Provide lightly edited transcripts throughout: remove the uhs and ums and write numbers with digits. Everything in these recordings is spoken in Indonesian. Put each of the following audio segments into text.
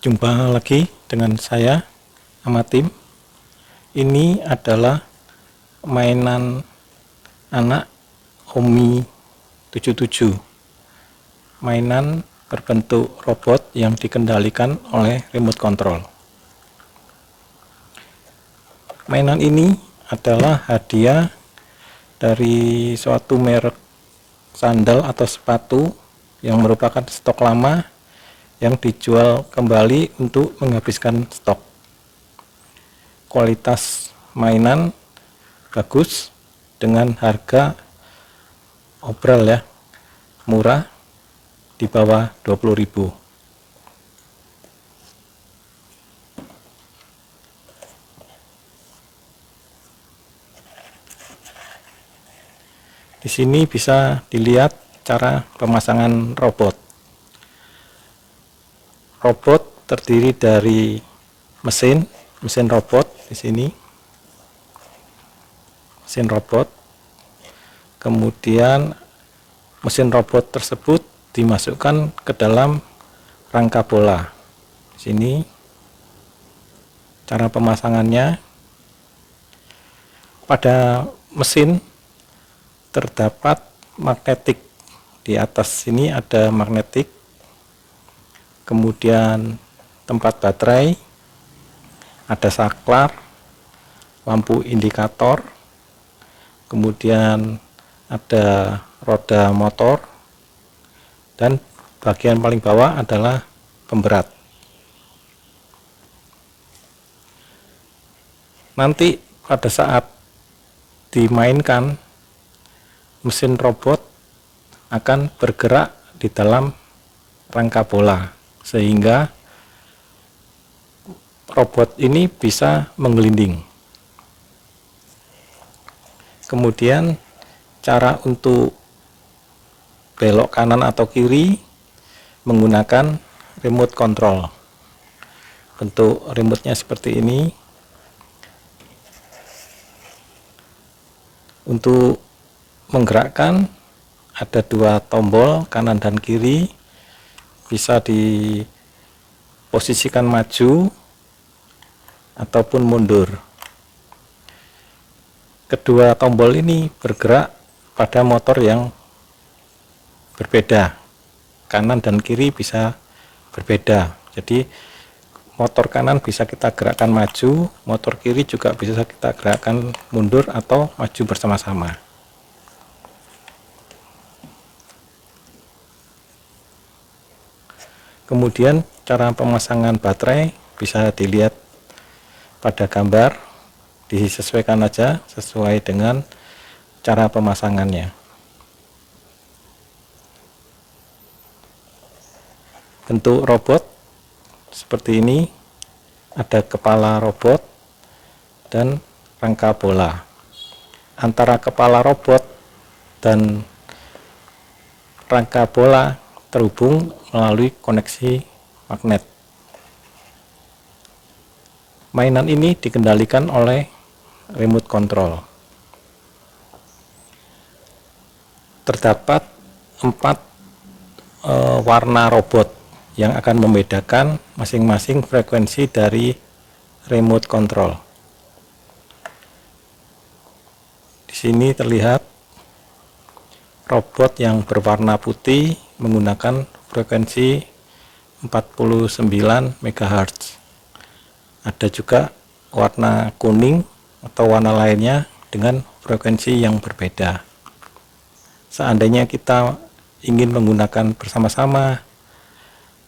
Jumpa lagi dengan saya, Amatim. Ini adalah mainan anak Homey 77. Mainan berbentuk robot yang dikendalikan oleh remote control. Mainan ini adalah hadiah dari suatu merek sandal atau sepatu yang merupakan stok lama yang dijual kembali untuk menghabiskan stok. Kualitas mainan bagus dengan harga obral ya, murah, di bawah 20.000. Di sini bisa dilihat cara pemasangan robot. Robot terdiri dari mesin robot di sini, mesin robot. Kemudian mesin robot tersebut dimasukkan ke dalam rangka bola. Di sini cara pemasangannya. Pada mesin terdapat magnetik. Di atas sini ada magnetik. Kemudian tempat baterai, ada saklar, lampu indikator, kemudian ada roda motor, dan bagian paling bawah adalah pemberat. Nanti pada saat dimainkan, mesin robot akan bergerak di dalam rangka bola, sehingga robot ini bisa menggelinding. Kemudian cara untuk belok kanan atau kiri menggunakan remote control. Bentuk remote-nya seperti ini. Untuk menggerakkan ada dua tombol kanan dan kiri, bisa diposisikan maju ataupun mundur. Kedua tombol ini bergerak pada motor yang berbeda, kanan dan kiri bisa berbeda. Jadi motor kanan bisa kita gerakkan maju, motor kiri juga bisa kita gerakkan mundur atau maju bersama-sama. Kemudian cara pemasangan baterai bisa dilihat pada gambar, disesuaikan aja sesuai dengan cara pemasangannya. Bentuk robot seperti ini, ada kepala robot dan rangka bola. Antara kepala robot dan rangka bola terhubung melalui koneksi magnet. Mainan ini dikendalikan oleh remote control. Terdapat 4 warna robot yang akan membedakan masing-masing frekuensi dari remote control. Di sini terlihat robot yang berwarna putih menggunakan frekuensi 49 MHz. Ada juga warna kuning atau warna lainnya dengan frekuensi yang berbeda. Seandainya kita ingin menggunakan bersama-sama,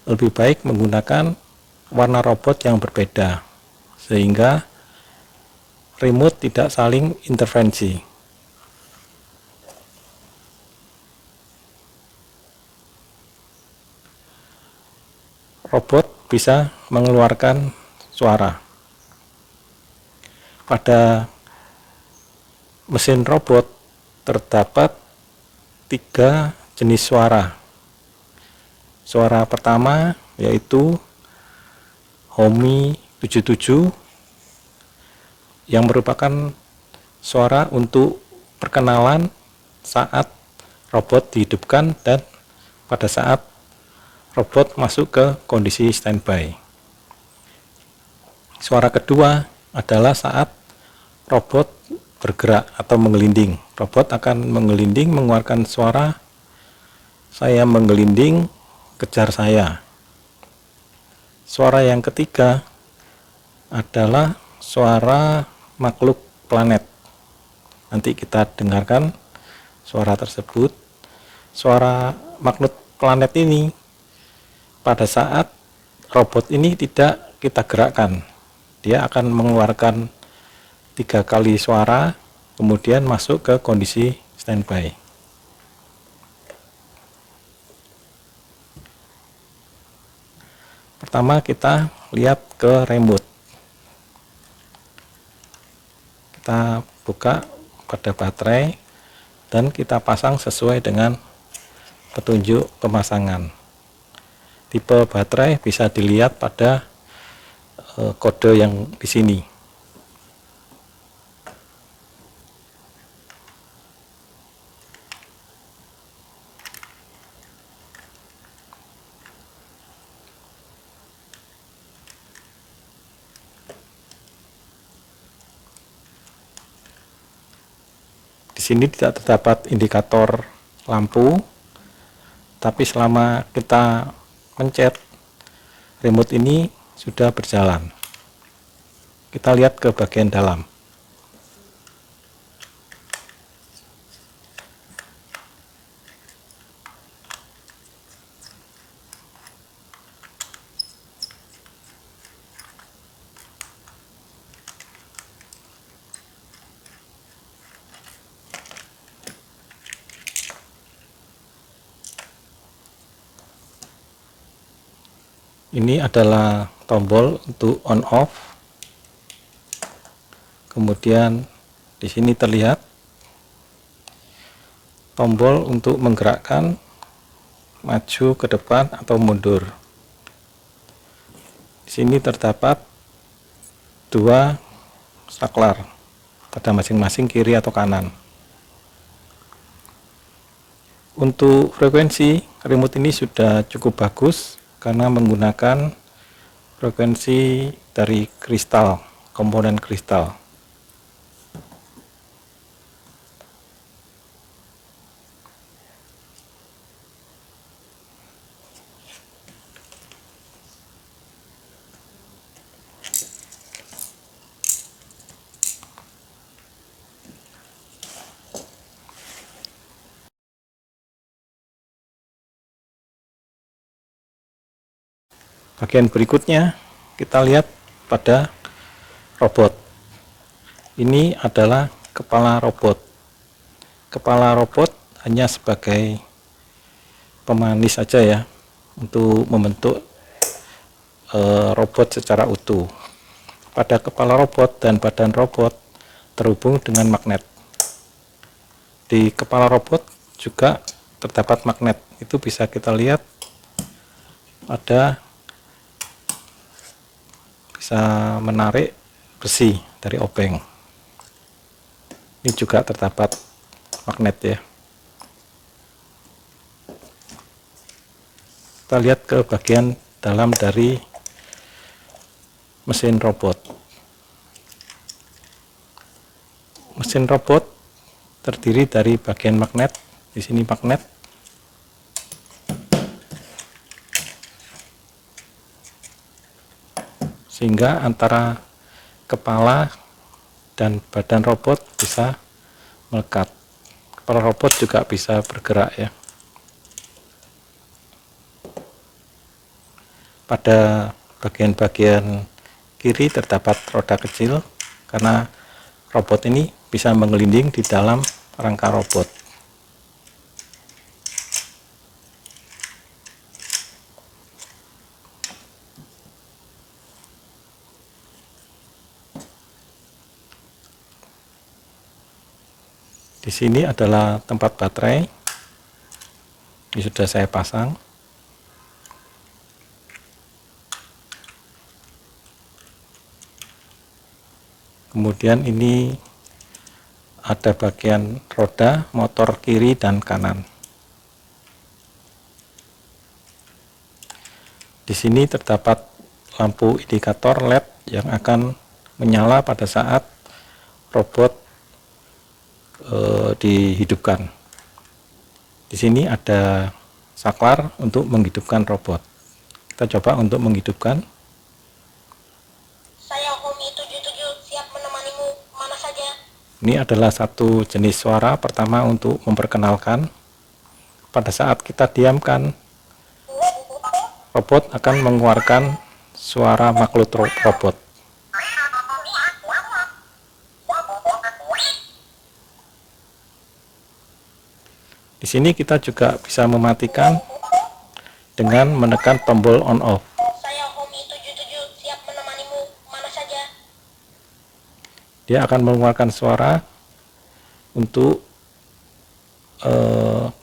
lebih baik menggunakan warna robot yang berbeda, sehingga remote tidak saling intervensi. Robot bisa mengeluarkan suara. Pada mesin robot terdapat 3 jenis suara. Suara pertama yaitu Homey 77 yang merupakan suara untuk perkenalan saat robot dihidupkan dan pada saat robot masuk ke kondisi standby. Suara kedua adalah saat robot bergerak atau menggelinding. Robot akan menggelinding mengeluarkan suara saya menggelinding, kejar saya. Suara yang ketiga adalah suara makhluk planet. Nanti kita dengarkan suara tersebut. Suara makhluk planet ini pada saat robot ini tidak kita gerakkan, dia akan mengeluarkan 3 kali suara, kemudian masuk ke kondisi standby. Pertama kita lihat ke remote. Kita buka pada baterai dan kita pasang sesuai dengan petunjuk pemasangan. Tipe baterai bisa dilihat pada kode yang di sini. Di sini tidak terdapat indikator lampu, tapi selama kita mencet, remote ini sudah berjalan. Kita lihat ke bagian dalam. Ini adalah tombol untuk on off. Kemudian di sini terlihat tombol untuk menggerakkan maju ke depan atau mundur. Di sini terdapat 2 saklar pada masing-masing kiri atau kanan. Untuk frekuensi, remote ini sudah cukup bagus karena menggunakan frekuensi dari kristal, komponen kristal. Bagian berikutnya kita lihat pada robot. Ini adalah kepala robot. Kepala robot hanya sebagai pemanis saja ya, untuk membentuk robot secara utuh. Pada kepala robot dan badan robot terhubung dengan magnet. Di kepala robot juga terdapat magnet. Itu bisa kita lihat bisa menarik besi dari obeng. Ini juga terdapat magnet ya. Kita lihat ke bagian dalam dari mesin robot. Mesin robot terdiri dari bagian magnet. Di sini magnet. Sehingga antara kepala dan badan robot bisa melekat. Kepala robot juga bisa bergerak ya. Pada bagian-bagian kiri terdapat roda kecil karena robot ini bisa menggelinding di dalam rangka robot. Di sini adalah tempat baterai. Ini sudah saya pasang. Kemudian ini ada bagian roda, motor kiri dan kanan. Di sini terdapat lampu indikator LED yang akan menyala pada saat robot dihidupkan. Di sini ada saklar untuk menghidupkan robot. Kita coba untuk menghidupkan. Saya Homi 77 siap menemanimu mana saja. Ini adalah satu jenis suara pertama untuk memperkenalkan. Pada saat kita diamkan, robot akan mengeluarkan suara makhluk robot. Di sini kita juga bisa mematikan dengan menekan tombol on off. Saya Homi 77 siap menemanimu mana saja. Dia akan mengeluarkan suara untuk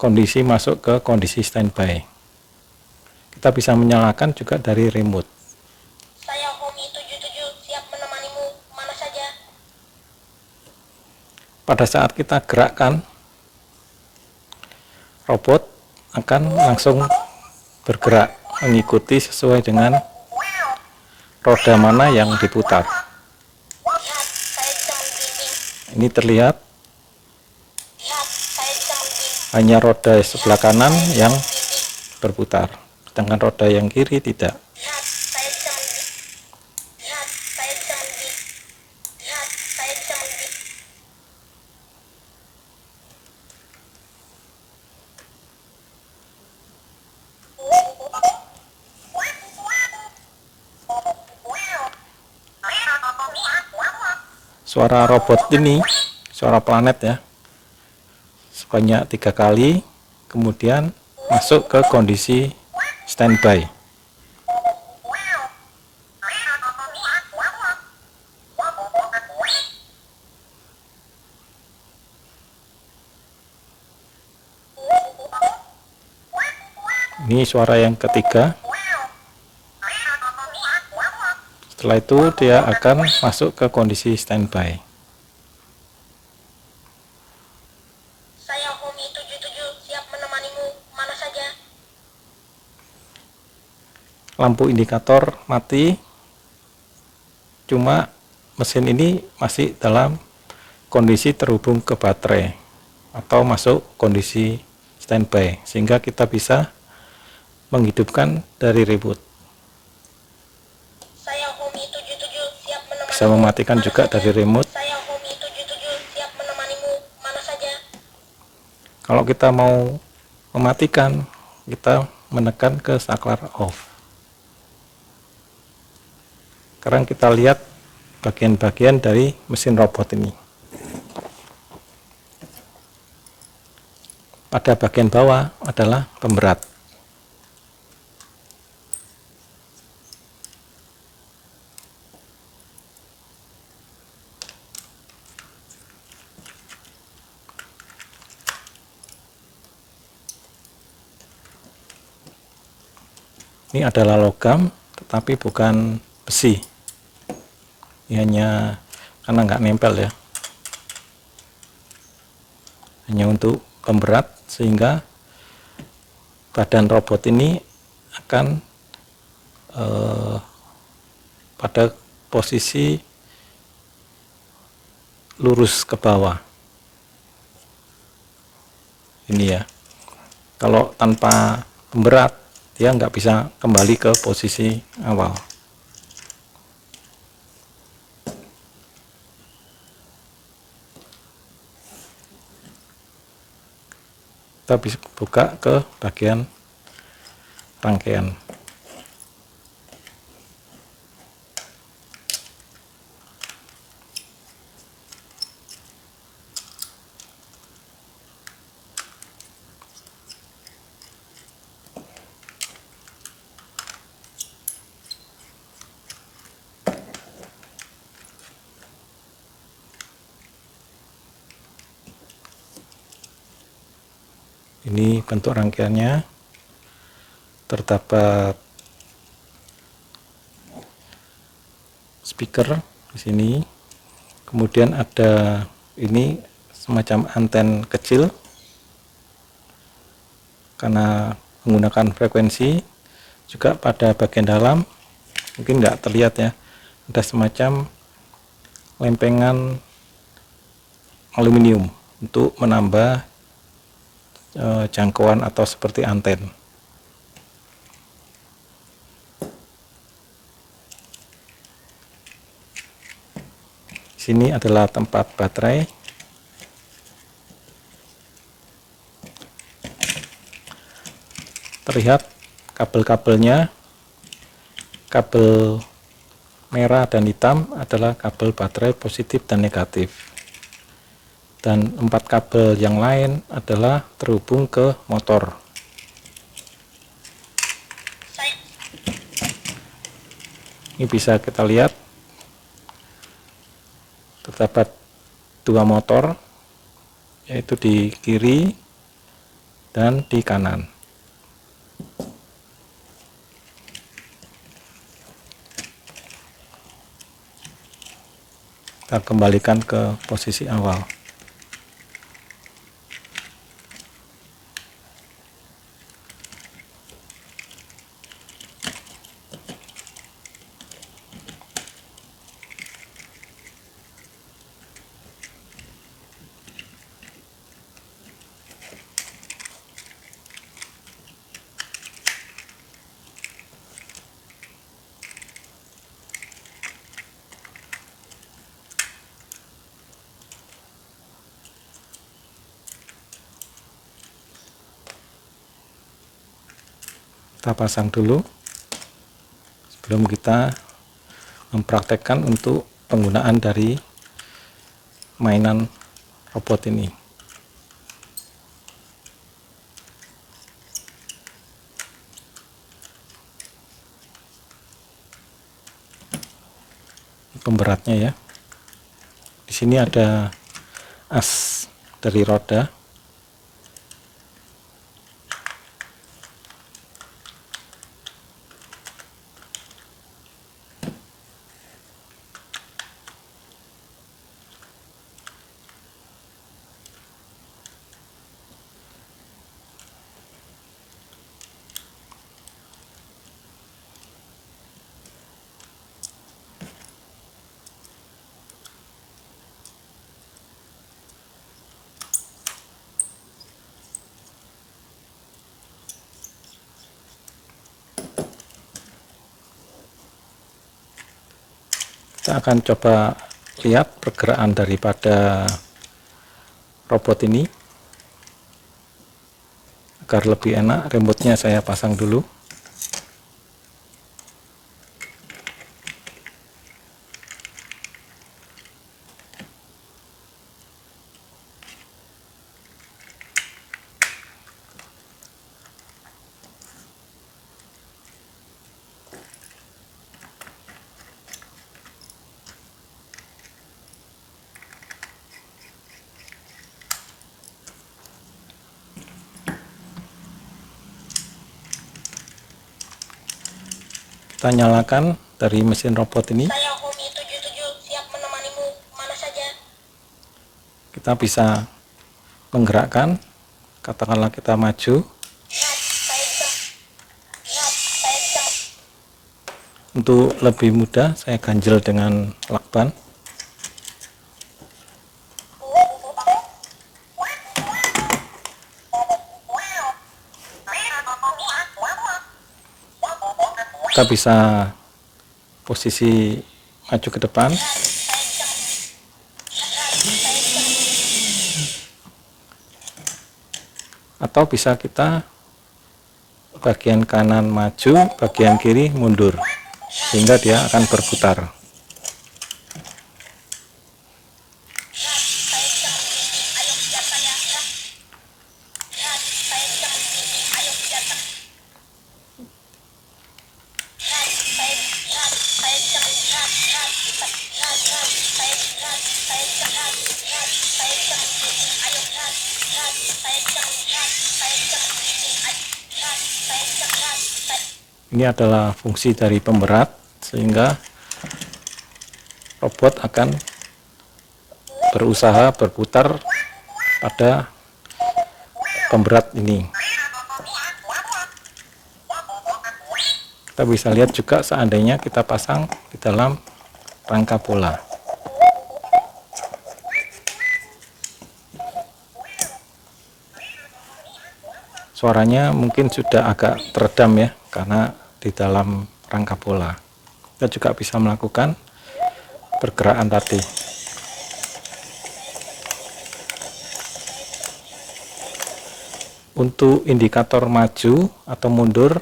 kondisi masuk ke kondisi standby. Kita bisa menyalakan juga dari remote. Saya Homi 77 siap menemanimu mana saja. Pada saat kita gerakkan, robot akan langsung bergerak mengikuti sesuai dengan roda mana yang diputar. Lihat, saya bisa menggelinding. Ini terlihat Lihat, saya bisa menggelinding. hanya roda sebelah kanan yang berputar, sedangkan roda yang kiri tidak. Lihat, saya bisa menggelinding. Lihat, saya bisa menggelinding. Lihat, saya bisa menggelinding. Suara robot ini, suara planet ya, sebanyak 3 kali, kemudian masuk ke kondisi standby. Ini suara yang ketiga. Setelah itu dia akan masuk ke kondisi standby. Saya Homi 77 siap menemanimu mana saja. Lampu indikator mati, cuma mesin ini masih dalam kondisi terhubung ke baterai atau masuk kondisi standby, sehingga kita bisa menghidupkan dari remote. Saya Homi 77 siap menemanimu. Bisa mematikan mana juga saja. dari remote. Saya Homi 77 siap menemanimu mana saja. Kalau kita mau mematikan, kita menekan ke saklar off. Sekarang kita lihat bagian-bagian dari mesin robot ini. Pada bagian bawah adalah pemberat. Ini adalah logam, tetapi bukan besi. Ini hanya karena nggak nempel ya. Hanya untuk pemberat, sehingga badan robot ini akan pada posisi lurus ke bawah. Ini ya. Kalau tanpa pemberat, dia nggak bisa kembali ke posisi awal. Kita bisa buka ke bagian rangkaian. Ini bentuk rangkaiannya, terdapat speaker di sini, kemudian ada ini semacam anten kecil karena menggunakan frekuensi. Juga pada bagian dalam mungkin nggak terlihat ya, ada semacam lempengan aluminium untuk menambah jangkauan atau seperti anten. Sini adalah tempat baterai. Terlihat kabel-kabelnya, kabel merah dan hitam adalah kabel baterai positif dan negatif, dan 4 kabel yang lain adalah terhubung ke motor. Ini bisa kita lihat terdapat 2 motor, yaitu di kiri dan di kanan. Kita kembalikan ke posisi awal. Kita pasang dulu sebelum kita mempraktekkan untuk penggunaan dari mainan robot ini. Pemberatnya ya. Di sini ada as dari roda. Kita akan coba lihat pergerakan daripada robot ini. Agar lebih enak, remote-nya saya pasang dulu. Kita nyalakan dari mesin robot ini. Saya Homi 77 siap menemanimu kemana saja. Kita bisa menggerakkan, katakanlah kita maju. Untuk lebih mudah saya ganjel dengan lakban. Kita bisa posisi maju ke depan, atau bisa kita bagian kanan maju, bagian kiri mundur, sehingga dia akan berputar. Ini adalah fungsi dari pemberat, sehingga robot akan berusaha berputar pada pemberat ini. Kita bisa lihat juga seandainya kita pasang di dalam rangka bola. Suaranya mungkin sudah agak teredam ya, karena di dalam rangka bola. Kita juga bisa melakukan pergerakan tadi. Untuk indikator maju atau mundur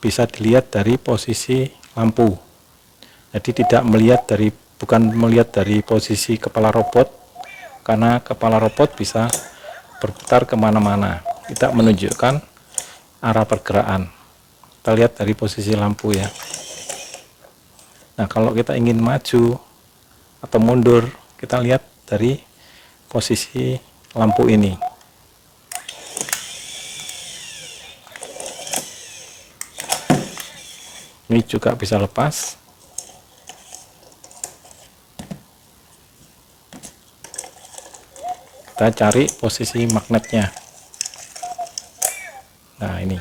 bisa dilihat dari posisi lampu. Jadi bukan melihat dari posisi kepala robot, karena kepala robot bisa berputar kemana-mana, tidak menunjukkan arah pergerakan. Kita lihat dari posisi lampu ya. Nah, kalau kita ingin maju atau mundur, kita lihat dari posisi lampu ini. Ini juga bisa lepas. Kita cari posisi magnetnya. Nah, ini.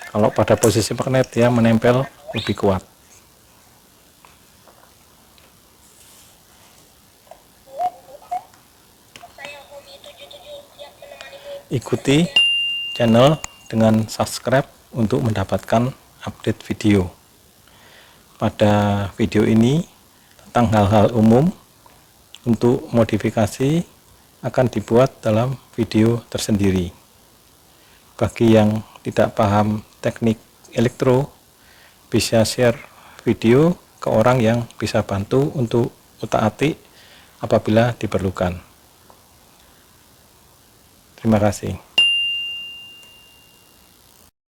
Kalau pada posisi magnet dia menempel lebih kuat. Ikuti channel dengan subscribe untuk mendapatkan update video. Pada video ini tentang hal-hal umum untuk modifikasi akan dibuat dalam video tersendiri. Bagi yang tidak paham teknik elektro, bisa share video ke orang yang bisa bantu untuk utak-atik apabila diperlukan. Terima kasih.